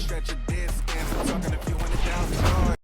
stretch your disc, and I'm talking if you want it down hard.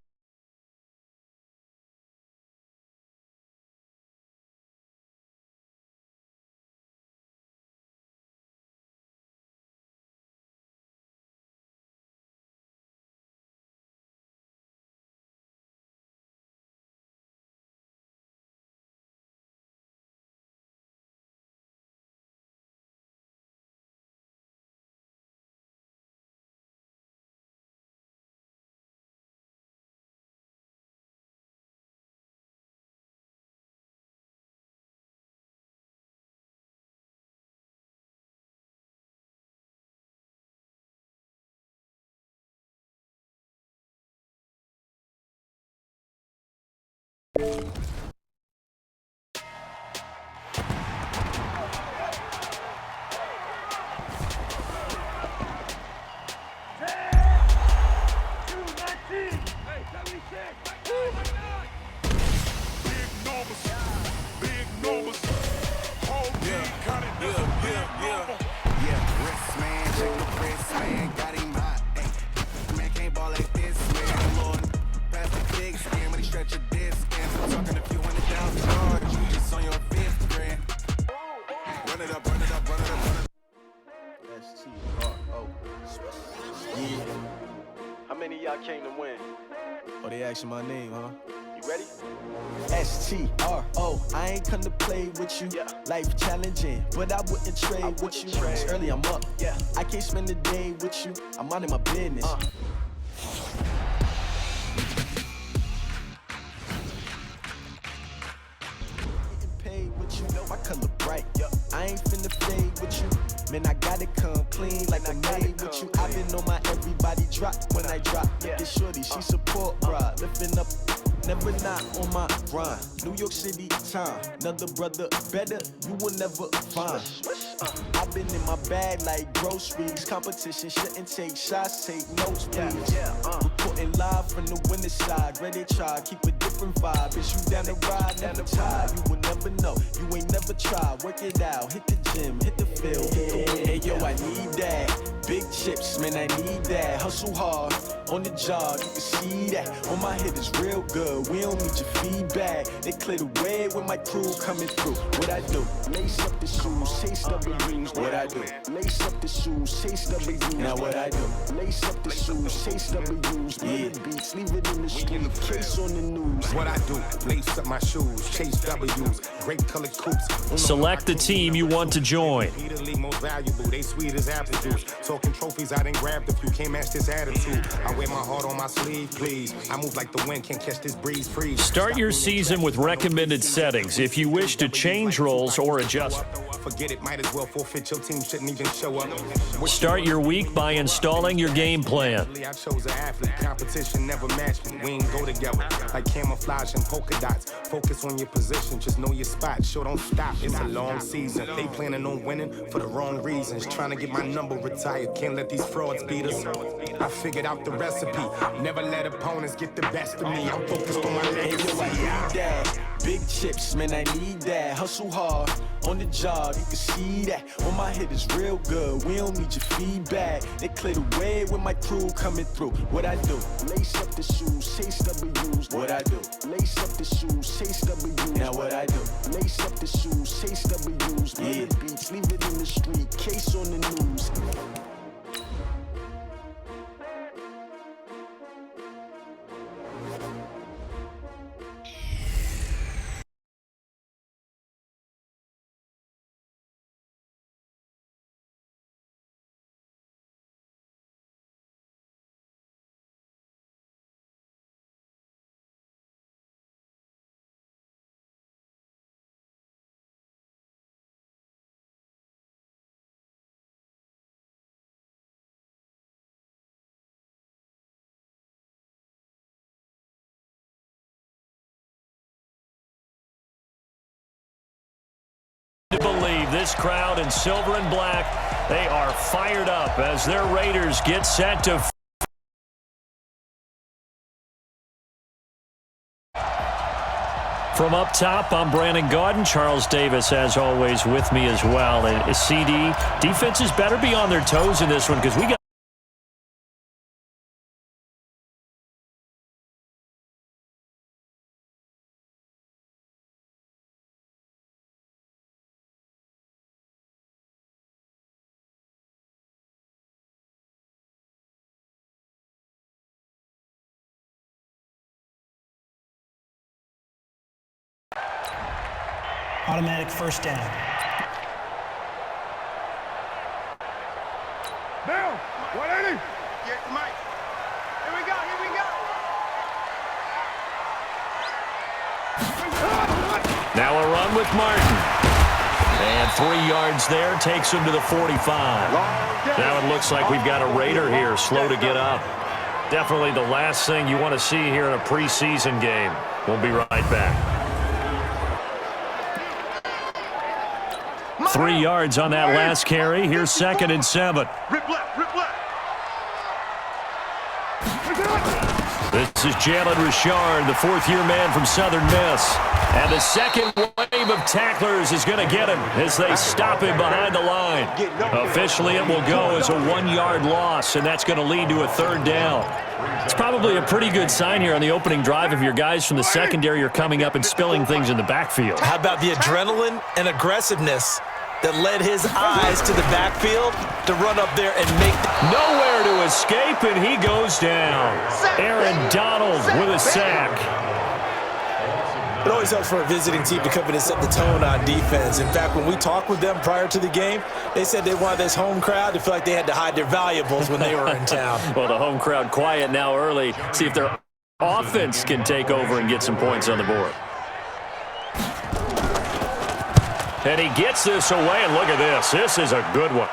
How many of y'all came to win? Oh, they asking my name, huh? You ready? S-T-R-O, I ain't come to play with you. Yeah. Life challenging, but I wouldn't trade with you. It's early, I'm up. Yeah. I can't spend the day with you. I'm minding my business. Getting paid with you, my color bright. I ain't finna fade with you. Man, I gotta come clean like I made with you. I've been on my everybody drop when I drop. Look at shorty, she support, bruh. Lifting up, never not on my grind. New York City time, another brother better, you will never find. I've been in my bag like groceries. Competition shouldn't take shots, take notes, please. Reporting live from the winter side. Ready to try, keep a different vibe. Is you down the ride, down the tide? You will never know, you ain't never tried. Work it out, hit the gym, hit the field, hit the wind. Hey yo, I need that. Big chips, man, I need that. Hustle hard, on the job, you can see that. On my head is real good, we don't need your feedback. They clear the way when my crew coming through. What I do? Lace up the shoes, chase W's. What I do? Lace up the shoes, chase W's. Now what I do? Lace up the shoes, chase W's. Play the beats, leave it in the street, case on the news. What I do? Lace up my shoes, chase W's. Great colored coops. Select the team you want to join. Repeatedly most valuable, they sweet as apple juice. Talking trophies, I done grabbed a few. Can't match this attitude. I wear my heart on my sleeve, please. I move like the wind, can't catch this breeze, freeze. Start your season with recommended settings if you wish to change roles or adjust. Forget it, might as well forfeit. Your team shouldn't even show up. Start your week by installing your game plan. I chose an athlete. Competition never matched me. We ain't go together like camouflage and polka dots. Focus on your position, just know your spot. Sure, don't stop. It's a long season. They planning on winning for the wrong reasons. Trying to get my number retired. Can't let these frauds beat us. I figured out the recipe. Never let opponents get the best of me. I'm focused on my legacy. Big chips, man, I need that. Hustle hard, on the job, you can see that. On my head is real good, we don't need your feedback. They clear the way when my crew coming through. What I do? Lace up the shoes, chase W's. What I do? Lace up the shoes, chase W's. Now what I do? Lace up the shoes, chase W's. Play the beats, leave it in the street, case on the news. To believe this crowd in silver and black, they are fired up as their Raiders get set to From up top, I'm Brandon Gaudin. Charles Davis, as always, with me as well. And CD, defenses better be on their toes in this one because we got Automatic first down. Bill, 180. Get the mic. Here we go, here we go. Now a run with Martin. And 3 yards there takes him to the 45. Now it looks like we've got a Raider here, slow to get up. Definitely the last thing you want to see here in a preseason game. We'll be right back. 3 yards on that last carry. Here's 2nd and 7. Rip left, rip left. This is Jalen Richard, the 4th-year man from Southern Miss. And the second wave of tacklers is going to get him as they stop him behind the line. Officially, it will go as a 1-yard loss, and that's going to lead to a 3rd down. It's probably a pretty good sign here on the opening drive if your guys from the secondary are coming up and spilling things in the backfield. How about the adrenaline and aggressiveness that led his eyes to the backfield to run up there and make nowhere to escape, and he goes down. Aaron Donald with a sack. It always helps for a visiting team to come in and set the tone on defense. In fact, when we talked with them prior to the game, they said they wanted this home crowd to feel like they had to hide their valuables when they were in town. Well, the home crowd quiet now early. See if their offense can take over and get some points on the board. And he gets this away, and look at this. This is a good one.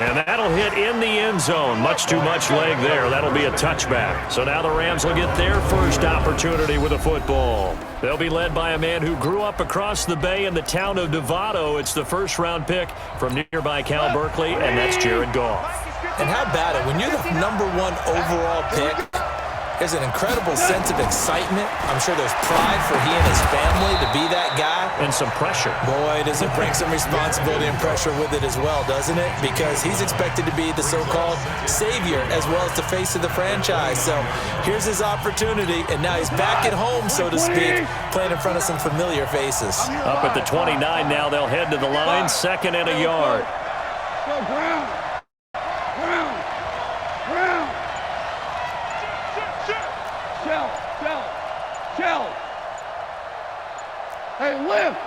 And that'll hit in the end zone. Much too much leg there. That'll be a touchback. So now the Rams will get their first opportunity with a football. They'll be led by a man who grew up across the bay in the town of Novato. It's the first-round pick from nearby Cal Berkeley, and that's Jared Goff. And how about it? When you're the #1 overall pick, there's an incredible sense of excitement. I'm sure there's pride for he and his family to be that guy. And some pressure. Boy, does it bring some responsibility and pressure with it as well, doesn't it? Because he's expected to be the so-called savior as well as the face of the franchise. So here's his opportunity, and now he's back at home, so to speak, playing in front of some familiar faces. Up at the 29 now, they'll head to the line, 2nd and a yard. Go ground. Ground. Ground. Shell. Hey, lift.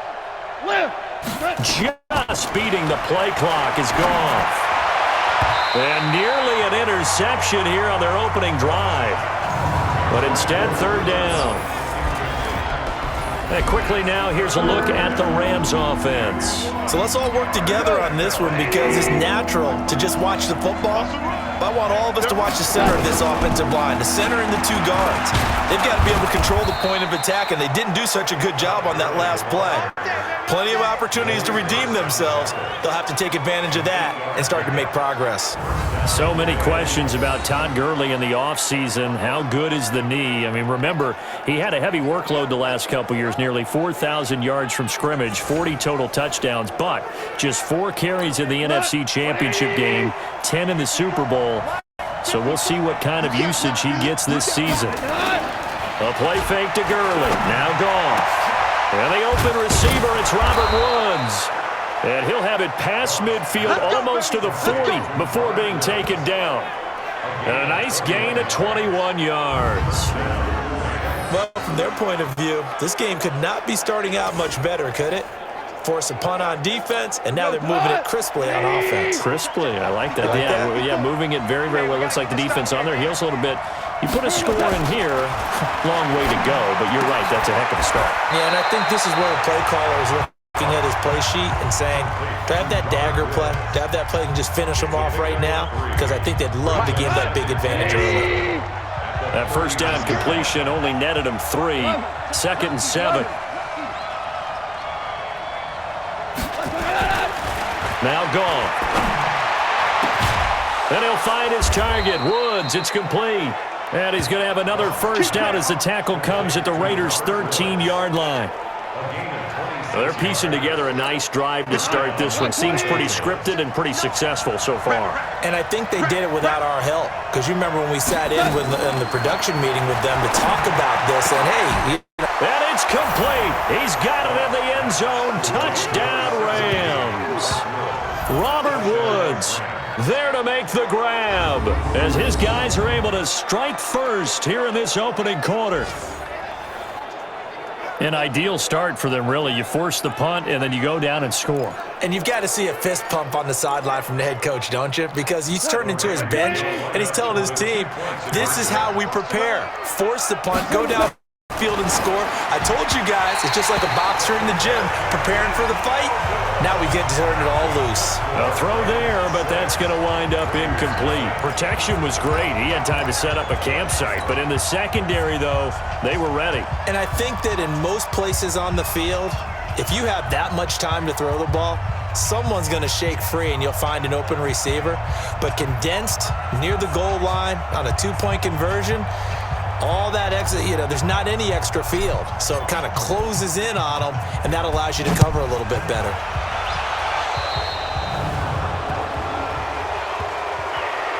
Just beating the play clock is gone. And nearly an interception here on their opening drive. But instead, 3rd down. And quickly now, here's a look at the Rams offense. So let's all work together on this one because it's natural to just watch the football. But I want all of us to watch the center of this offensive line, the center and the 2 guards. They've got to be able to control the point of attack, and they didn't do such a good job on that last play. Plenty of opportunities to redeem themselves. They'll have to take advantage of that and start to make progress. So many questions about Todd Gurley in the offseason. How good is the knee? I mean, remember, he had a heavy workload the last couple years, nearly 4,000 yards from scrimmage, 40 total touchdowns, but just 4 carries in the NFC Championship game, 10 in the Super Bowl. So we'll see what kind of usage he gets this season. A play fake to Gurley. Now Goff. And the open receiver, it's Robert Woods. And he'll have it past midfield almost to the 40 before being taken down. And a nice gain of 21 yards. Well, from their point of view, this game could not be starting out much better, could it? Force a punt on defense, and now they're moving it crisply on offense. Crisply, I like that. Yeah, moving it very, very well. Looks like the defense on their heels a little bit. You put a score in here, long way to go, but you're right, that's a heck of a start. Yeah, and I think this is where the play caller is looking at his play sheet and saying, to have that dagger play, to have that play and just finish them off right now, because I think they'd love to give that big advantage early. That first down completion only netted him 3. 2nd and 7. Now gone. Then he'll find his target. Woods, it's complete. And he's going to have another first down as the tackle comes at the Raiders' 13-yard line. They're piecing together a nice drive to start this one. Seems pretty scripted and pretty successful so far. And I think they did it without our help. Because you remember when we sat in the production meeting with them to talk about this. And, hey, and it's complete. He's got it in the end zone. Touchdown, Rams. Robert Woods there to make the grab as his guys are able to strike first here in this opening quarter. An ideal start for them, really. You force the punt, and then you go down and score. And you've got to see a fist pump on the sideline from the head coach, don't you? Because he's turned into his bench, and he's telling his team, this is how we prepare. Force the punt, go down field and score. I told you guys, it's just like a boxer in the gym preparing for the fight. Now we get to turn it all loose. A throw there, but that's going to wind up incomplete. Protection was great. He had time to set up a campsite, but in the secondary, though, they were ready. And I think that in most places on the field, if you have that much time to throw the ball, someone's going to shake free and you'll find an open receiver. But condensed near the goal line on a two-point conversion, all that extra, there's not any extra field. So it kind of closes in on them, and that allows you to cover a little bit better.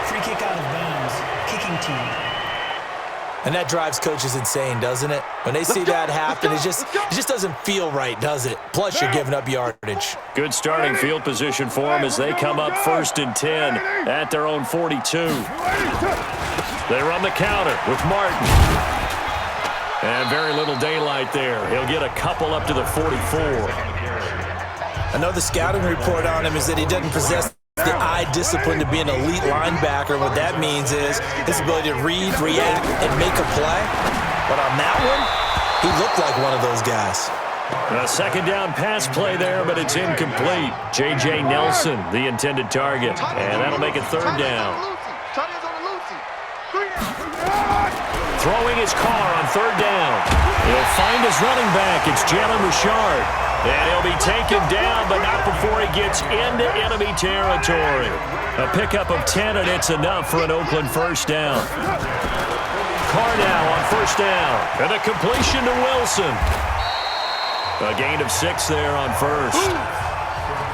Free kick out of bounds, kicking team. And that drives coaches insane, doesn't it? When they see that happen, it just doesn't feel right, does it? Plus, you're giving up yardage. Good starting field position for them as they come up 1st and 10 at their own 42. They run the counter with Martin. And very little daylight there. He'll get a couple up to the 44. I know the scouting report on him is that he doesn't possess the eye discipline to be an elite linebacker. What that means is his ability to read, react, and make a play. But on that one, he looked like one of those guys. A second down pass play there, but it's incomplete. J.J. Nelson, the intended target. And that'll make it 3rd down. Throwing his car on 3rd down. He'll find his running back. It's Jalen Richard. And he'll be taken down, but not before he gets into enemy territory. A pickup of 10, and it's enough for an Oakland 1st down. Carr now on 1st down. And a completion to Wilson. A gain of 6 there on 1st.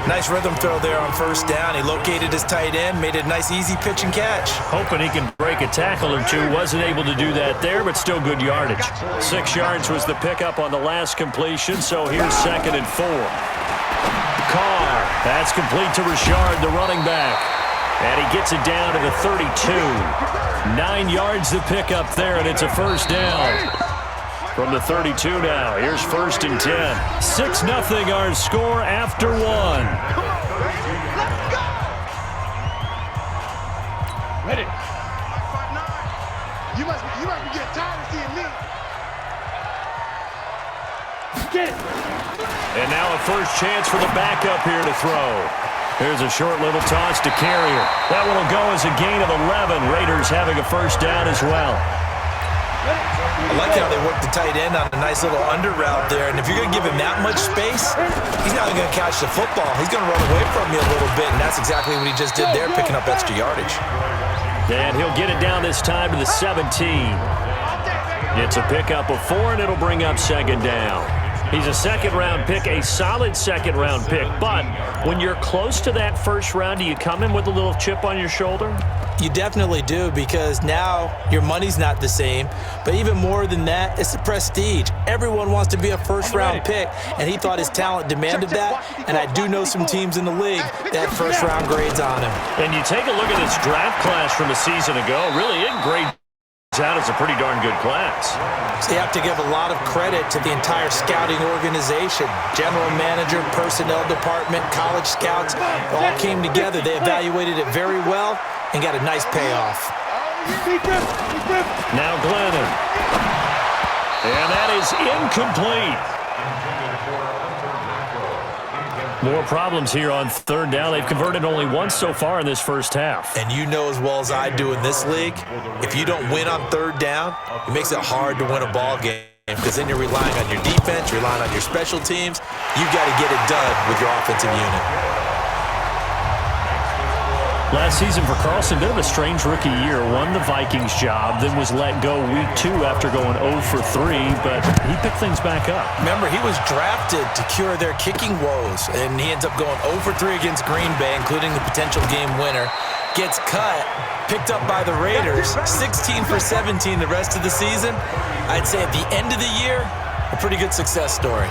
Nice rhythm throw there on 1st down. He located his tight end, made a nice easy pitch and catch. Hoping he can break a tackle or two. Wasn't able to do that there, but still good yardage. 6 yards was the pickup on the last completion, so here's 2nd and 4. Carr, that's complete to Richard, the running back. And he gets it down to the 32. 9 yards the pickup there, and it's a 1st down. From the 32 now, here's 1st and 10. 6-0 our score after 1. Ready. You must be getting tired of seeing me. Get it. And now a first chance for the backup here to throw. Here's a short little toss to Carrier. That one will go as a gain of 11. Raiders having a 1st down as well. I like how they work the tight end on a nice little under route there. And if you're going to give him that much space, he's not going to catch the football. He's going to run away from you a little bit, and that's exactly what he just did there, picking up extra yardage. And he'll get it down this time to the 17. It's a pickup of 4, and it'll bring up 2nd down. He's a 2nd-round pick, a solid 2nd-round pick. But when you're close to that 1st round, do you come in with a little chip on your shoulder? You definitely do, because now your money's not the same. But even more than that, it's the prestige. Everyone wants to be a 1st-round pick, and he thought his talent demanded that. And I do know some teams in the league that 1st-round grades on him. And you take a look at this draft class from a season ago, really it grades out as a pretty darn good class. So you have to give a lot of credit to the entire scouting organization. General manager, personnel department, college scouts, all came together. They evaluated it very well and got a nice payoff. Now Glennon. And that is incomplete. More problems here on 3rd down. They've converted only once so far in this 1st half. And you know as well as I do in this league, if you don't win on 3rd down, it makes it hard to win a ball game, because then you're relying on your defense, relying on your special teams. You've got to get it done with your offensive unit. Last season for Carlson, bit of a strange rookie year. Won the Vikings job, then was let go week 2 after going 0 for 3, but he picked things back up. Remember, he was drafted to cure their kicking woes, and he ends up going 0 for 3 against Green Bay, including the potential game winner. Gets cut, picked up by the Raiders, 16 for 17 the rest of the season. I'd say at the end of the year, a pretty good success story.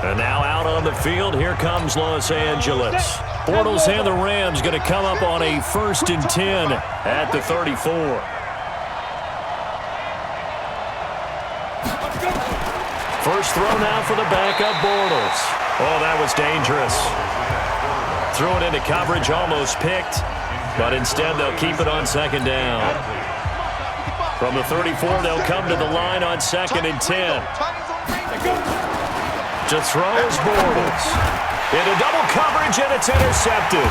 And now out on the field, here comes Los Angeles. Bortles and the Rams going to come up on a 1st and 10 at the 34. First throw now for the backup Bortles. Oh, that was dangerous. Threw it into coverage, almost picked, but instead they'll keep it on second down. From the 34, they'll come to the line on 2nd and 10. To throw is Bortles. Into double coverage, and it's intercepted.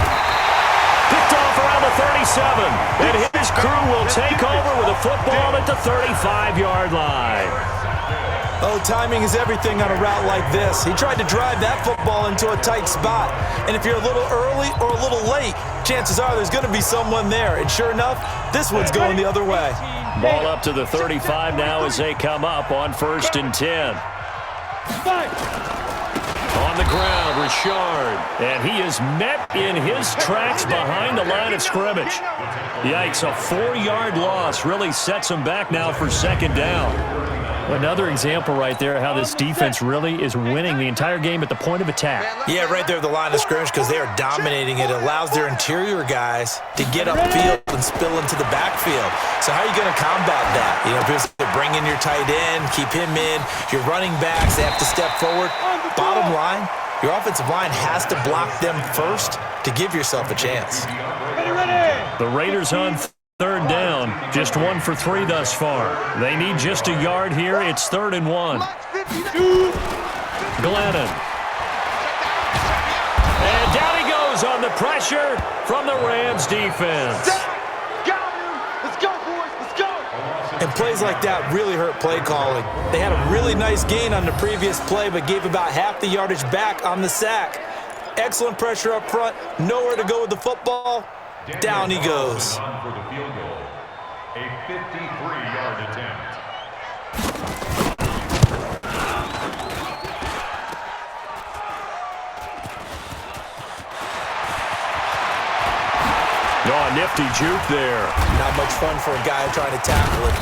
Picked off around the 37, and his crew will take over with a football at the 35-yard line. Oh, timing is everything on a route like this. He tried to drive that football into a tight spot. And if you're a little early or a little late, chances are there's going to be someone there. And sure enough, this one's going the other way. Ball up to the 35 now as they come up on 1st and 10. On the ground, Richard. And he is met in his tracks behind the line of scrimmage. Yikes, a 4-yard loss really sets him back now for 2nd down. Another example right there how this defense really is winning the entire game at the point of attack. Yeah, right there at the line of scrimmage because they are dominating it. It allows their interior guys to get upfield and spill into the backfield. So how are you going to combat that? You know, basically bring in your tight end, keep him in. Your running backs, they have to step forward. Bottom line, your offensive line has to block them first to give yourself a chance. The Raiders on 3rd down, just 1 for 3 thus far. They need just a yard here. It's 3rd and 1. Glennon. And down he goes on the pressure from the Rams defense. Let's go, boys. Let's go. And plays like that really hurt play calling. They had a really nice gain on the previous play, but gave about half the yardage back on the sack. Excellent pressure up front. Nowhere to go with the football. Down he goes. For the field goal, a 53-yard attempt. Oh, nifty juke there. Not much fun for a guy trying to tackle it.